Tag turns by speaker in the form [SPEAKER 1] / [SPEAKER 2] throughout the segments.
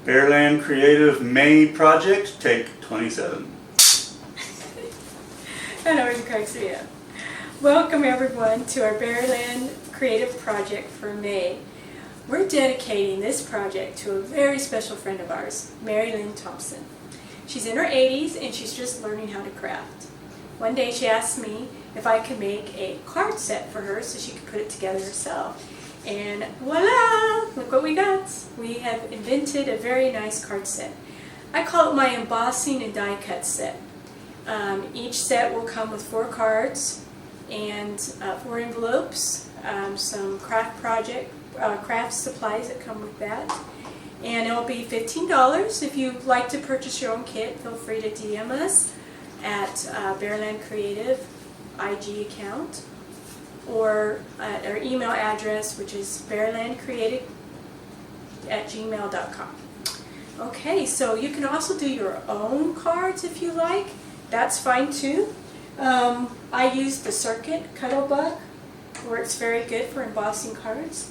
[SPEAKER 1] Bearland May Project, take 27.
[SPEAKER 2] I know you cracks me up. Welcome everyone to our Bearland Creative Project for May. We're dedicating this project to a very special friend of ours, Mary Lynn Thompson. She's in her 80s and she's just learning how to craft. One day she asked me if I could make a card set for her so she could put it together herself. And voila! Look what we got. We have invented a very nice card set. I call it my embossing and die cut set. Each set will come with 4 cards and 4 envelopes, some craft supplies that come with that. And it will be $15. If you'd like to purchase your own kit, feel free to DM us at Bearland Creative IG account, or at our email address, which is bearlandcreative@gmail.com. Okay, so you can also do your own cards if you like. That's fine too. I use the Circuit Cuddlebug, where it's very good for embossing cards.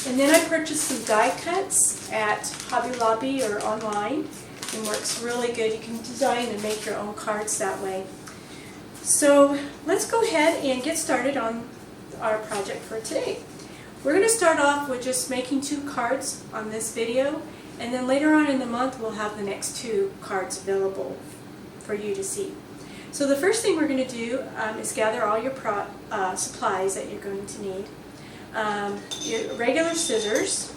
[SPEAKER 2] And then I purchased some die cuts at Hobby Lobby or online. It works really good. You can design and make your own cards that way. So let's go ahead and get started on our project for today. We're going to start off with just making 2 cards on this video, and then later on in the month we'll have the next 2 cards available for you to see. So the first thing we're going to do is gather all your supplies that you're going to need. Your regular scissors,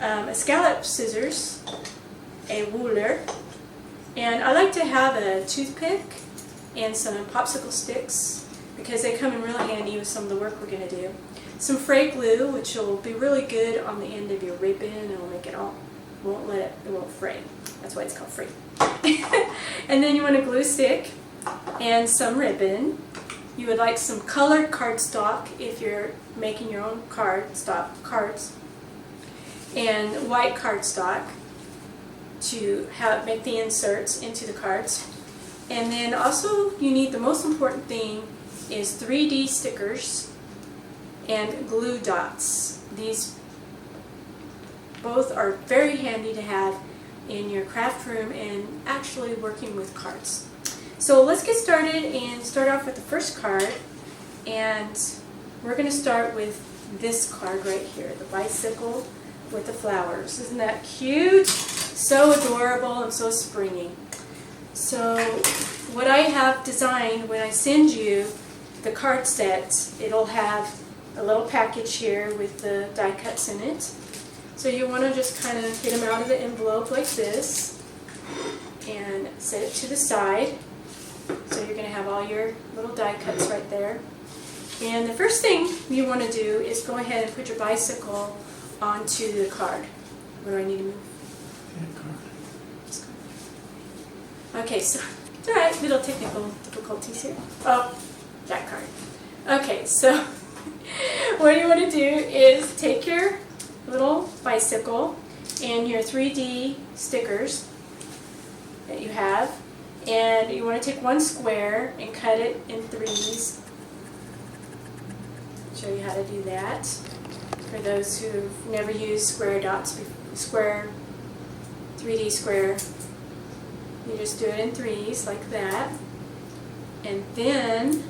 [SPEAKER 2] a scallop scissors, a ruler, and I like to have a toothpick and some popsicle sticks because they come in really handy with some of the work we're going to do. Some fray glue, which will be really good on the end of your ribbon, and it'll make it all, it won't fray. That's why it's called fray. And then you want a glue stick and some ribbon. You would like some colored cardstock if you're making your own cards, and white cardstock to make the inserts into the cards. And then also you need, the most important thing is 3D stickers and glue dots. These both are very handy to have in your craft room and actually working with cards. So let's get started and start off with the first card, and we're going to start with this card right here, the bicycle with the flowers. Isn't that cute? So adorable and so springy. So what I have designed, when I send you the card set, it'll have a little package here with the die cuts in it. So you want to just kind of get them out of the envelope like this and set it to the side. So you're going to have all your little die cuts right there. And the first thing you want to do is go ahead and put your bicycle onto the card. Where do I need to move? Okay, so it's alright, little technical difficulties here. Oh, that card. Okay, so what you want to do is take your little bicycle and your 3D stickers that you have, and you want to take one square and cut it in 3s. Show you how to do that for those who've never used square dots, 3D square. You just do it in 3s like that, and then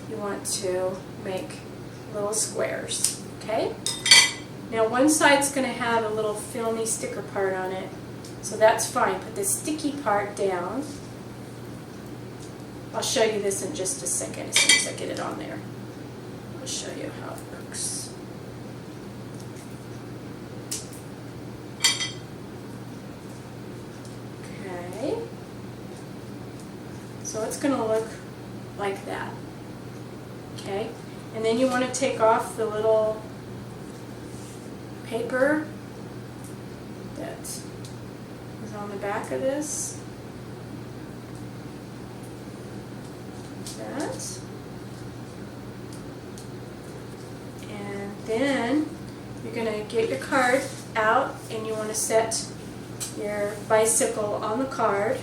[SPEAKER 2] you want to make little squares. Okay? Now one side's going to have a little filmy sticker part on it, so that's fine. Put the sticky part down. I'll show you this in just a second as soon as I get it on there. I'll show you how it works. So it's going to look like that. Okay? And then you want to take off the little paper that is on the back of this. Like that. And then you're going to get your card out and you want to set your bicycle on the card.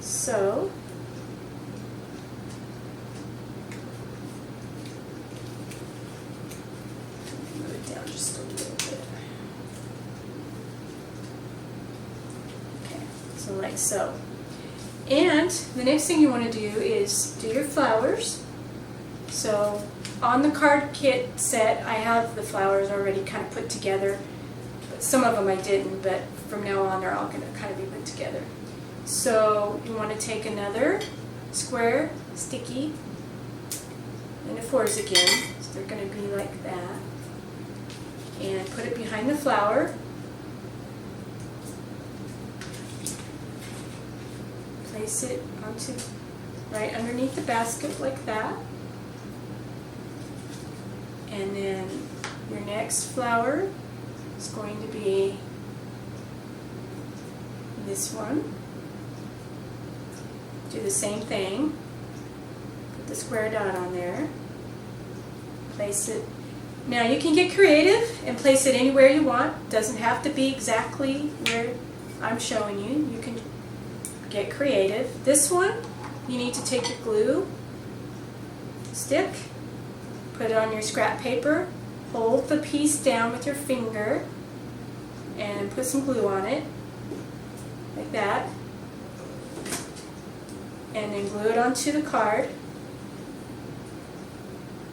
[SPEAKER 2] So, move it just a little bit. Okay, so like so. And the next thing you want to do is do your flowers. So on the card kit set, I have the flowers already kind of put together. Some of them I didn't, but from now on they're all going to kind of be put together. So you want to take another square sticky and a 4s again, so they're going to be like that, and put it behind the flower. Place it onto right underneath the basket like that, and then your next flower is going to be this one. Do the same thing. Put the square dot on there. Place it. Now you can get creative and place it anywhere you want. Doesn't have to be exactly where I'm showing you. You can get creative. This one, you need to take your glue stick, put it on your scrap paper, hold the piece down with your finger, and put some glue on it, like that, and then glue it onto the card,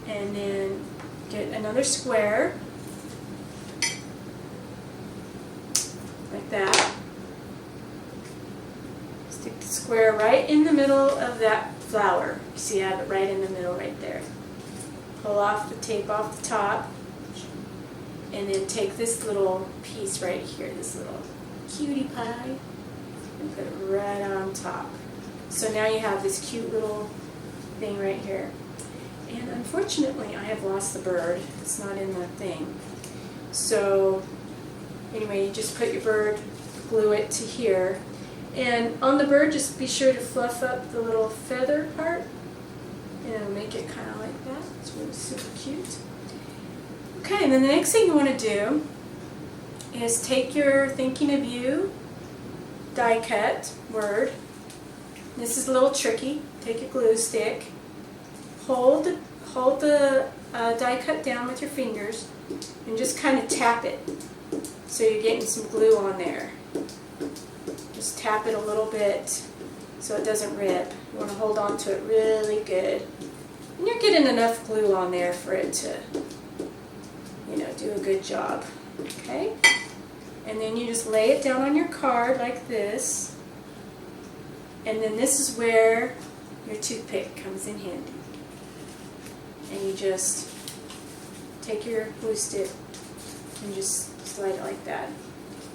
[SPEAKER 2] and then get another square, like that. Stick the square right in the middle of that flower. You see I have it right in the middle right there. Pull off the tape off the top, and then take this little piece right here, this little cutie pie, and put it right on top. So now you have this cute little thing right here. And unfortunately I have lost the bird. It's not in the thing. So anyway, you just put your bird, glue it to here. And on the bird, just be sure to fluff up the little feather part, and it'll make it kind of like that. It's really super cute. Okay, and then the next thing you want to do is take your Thinking of You die cut word. This is a little tricky. Take your glue stick, hold the die cut down with your fingers, and just kind of tap it so you're getting some glue on there. Just tap it a little bit so it doesn't rip. You want to hold on to it really good. And you're getting enough glue on there for it to, do a good job. Okay? And then you just lay it down on your card like this. And then this is where your toothpick comes in handy. And you just take your glue stick and just slide it like that.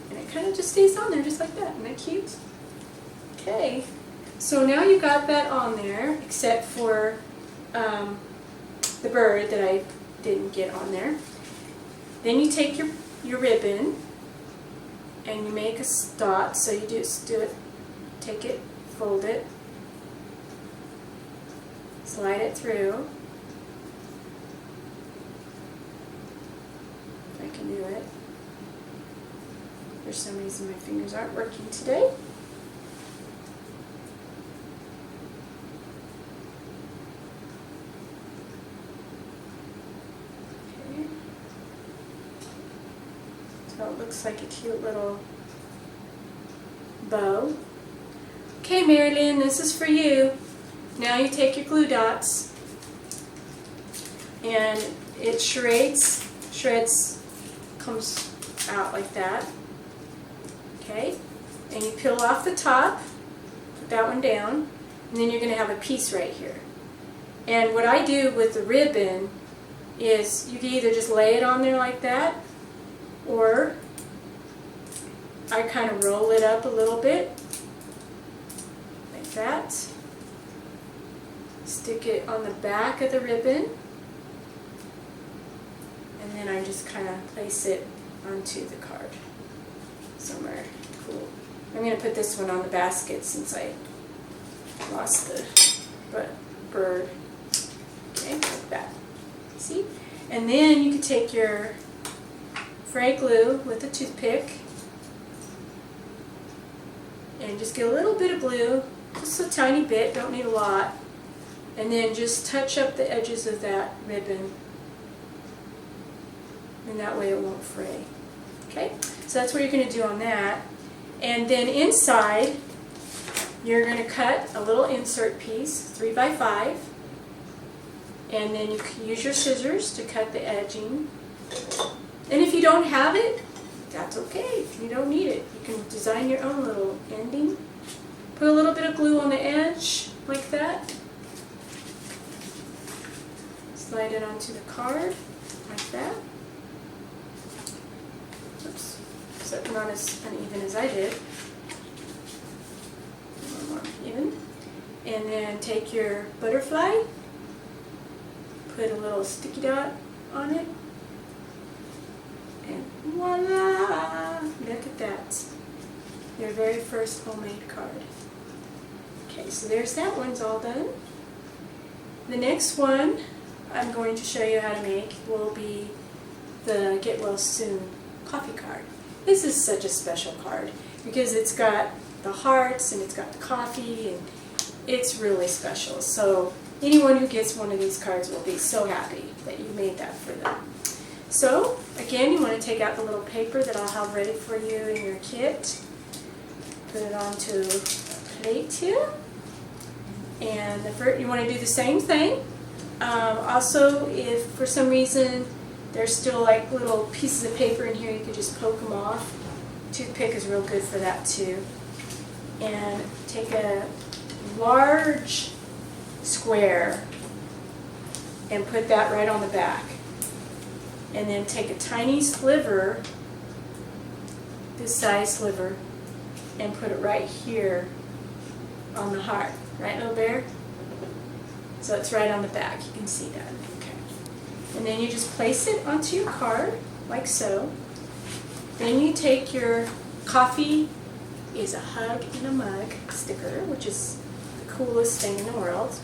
[SPEAKER 2] And it kind of just stays on there just like that. Isn't that cute? Okay. So now you got that on there, except for the bird that I didn't get on there. Then you take your ribbon and you make a dot. So you just do it, take it, fold it, slide it through. If I can do it. For some reason my fingers aren't working today. Okay. So it looks like a cute little bow. Okay, Marilyn, this is for you. Now you take your glue dots and it shreds, comes out like that. Okay, and you peel off the top, put that one down, and then you're going to have a piece right here. And what I do with the ribbon is you can either just lay it on there like that, or I kind of roll it up a little bit, like that, stick it on the back of the ribbon, and then I just kind of place it onto the card somewhere. Cool. I'm going to put this one on the basket since I lost the bird. Okay, like that. See? And then you can take your fray glue with a toothpick and just get a little bit of glue, just a tiny bit, don't need a lot, and then just touch up the edges of that ribbon and that way it won't fray. Okay, so that's what you're going to do on that. And then inside, you're going to cut a little insert piece, 3 by 5, and then you can use your scissors to cut the edging. And if you don't have it, that's okay. You don't need it. You can design your own little ending. Put a little bit of glue on the edge, like that. Slide it onto the card, like that. Oops, so it's not as uneven as I did. A little more even. And then take your butterfly, put a little sticky dot on it, and voila! Look at that. Your very first homemade card. Okay, so there's that one's all done. The next one I'm going to show you how to make will be the Get Well Soon coffee card. This is such a special card because it's got the hearts and it's got the coffee and it's really special. So anyone who gets one of these cards will be so happy that you made that for them. So again, you want to take out the little paper that I'll have ready for you in your kit. Put it onto a plate here. And you want to do the same thing. Also, if for some reason there's still like little pieces of paper in here, you could just poke them off. Toothpick is real good for that too. And take a large square and put that right on the back. And then take a tiny sliver, this size sliver, and put it right here on the heart. Right, little bear? So it's right on the back. You can see that. Okay. And then you just place it onto your card, like so. Then you take your coffee is a hug in a mug sticker, which is the coolest thing in the world.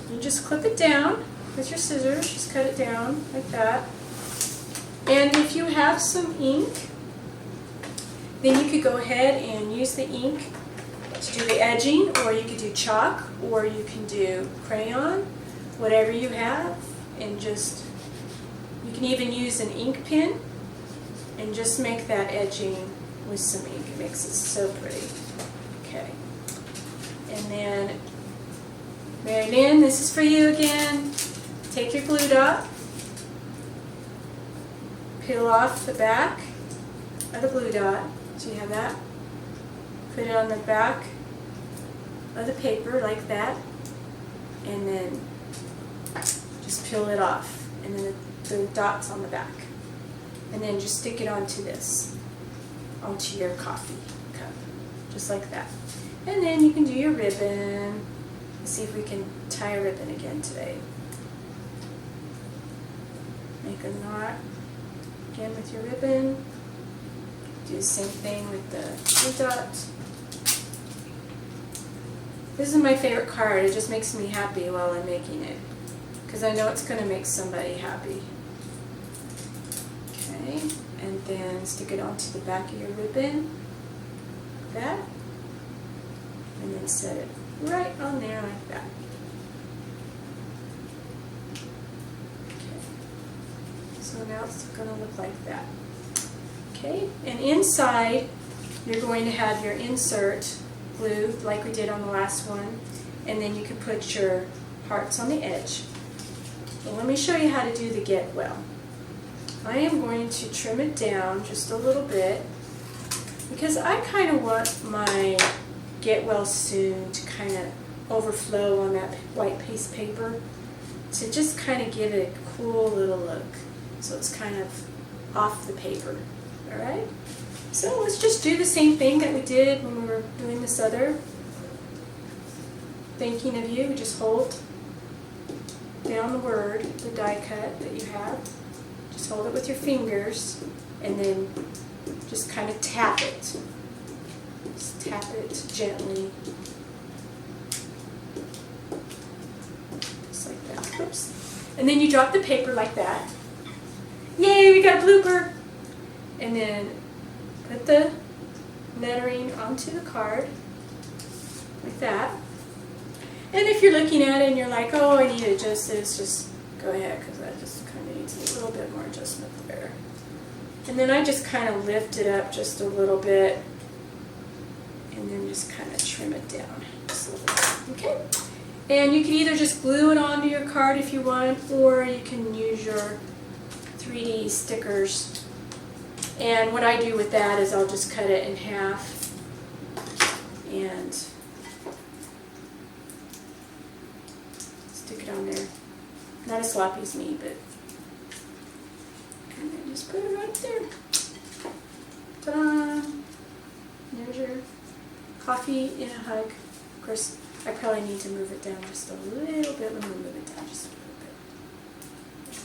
[SPEAKER 2] You just clip it down with your scissors. Just cut it down like that. And if you have some ink, then you could go ahead and use the ink to do the edging, or you could do chalk, or you can do crayon, whatever you have, and just, you can even use an ink pen and just make that edging with some ink. It makes it so pretty. Okay. And then, Mary Lynn, this is for you again. Take your glue dot, peel off the back of the glue dot, so you have that. Put it on the back of the paper like that, and then just peel it off, and then the dots on the back, and then just stick it onto this, onto your coffee cup, just like that. And then you can do your ribbon. Let's see if we can tie a ribbon again today. Make a knot again with your ribbon. Do the same thing with the glue dot. This is my favorite card. It just makes me happy while I'm making it, because I know it's going to make somebody happy. Okay, and then stick it onto the back of your ribbon, like that, and then set it right on there like that. Okay, so now it's going to look like that. Okay, and inside you're going to have your insert glue like we did on the last one, and then you can put your hearts on the edge. So let me show you how to do the Get Well. I am going to trim it down just a little bit because I kind of want my Get Well Soon to kind of overflow on that white piece of paper, to just kind of give it a cool little look. So it's kind of off the paper. Alright? So let's just do the same thing that we did when we were doing this other. Thinking of you, just hold down the word, the die cut that you have. Just hold it with your fingers and then just kind of tap it. Just tap it gently. Just like that. Oops. And then you drop the paper like that. Yay, we got a blooper! And then put the lettering onto the card, like that. And if you're looking at it and you're like, oh, I need to adjust this, just go ahead, because that just kind of needs a little bit more adjustment there. And then I just kind of lift it up just a little bit, and then just kind of trim it down just a little bit. Okay? And you can either just glue it onto your card if you want, or you can use your 3D stickers. And what I do with that is I'll just cut it in half and stick it on there. Not as sloppy as me, but and then just put it right there. Ta-da! There's your coffee in a hug. Of course, I probably need to move it down just a little bit. Let me move it down just a little bit.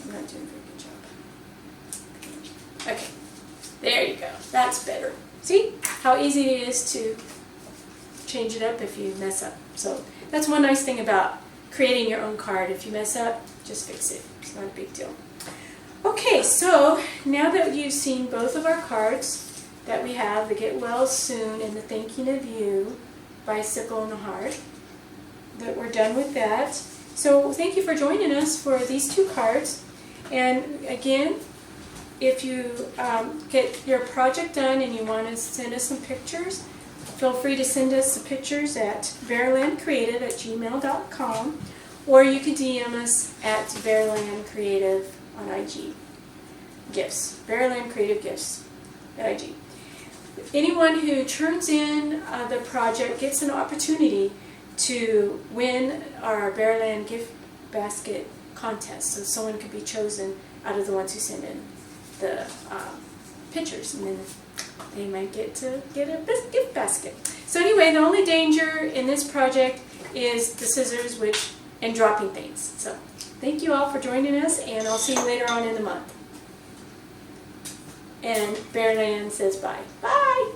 [SPEAKER 2] I'm not doing a very good job. Okay, there you go. That's better. See how easy it is to change it up if you mess up. So that's one nice thing about creating your own card. If you mess up, just fix it. It's not a big deal. Okay, so now that you've seen both of our cards that we have, the Get Well Soon and the Thinking of You, Bicycle and the Heart, that we're done with that. So thank you for joining us for these two cards. And again, if you get your project done and you want to send us some pictures, feel free to send us the pictures at bearlandcreative@gmail.com, or you can DM us at bearlandcreative on IG. Gifts. Bearland Creative Gifts at IG. Anyone who turns in the project gets an opportunity to win our Bearland gift basket contest. So someone could be chosen out of the ones who send in the pictures, and then they might get to get a gift basket. So anyway, the only danger in this project is the scissors and dropping things. So thank you all for joining us, and I'll see you later on in the month. And Bearland says bye. Bye!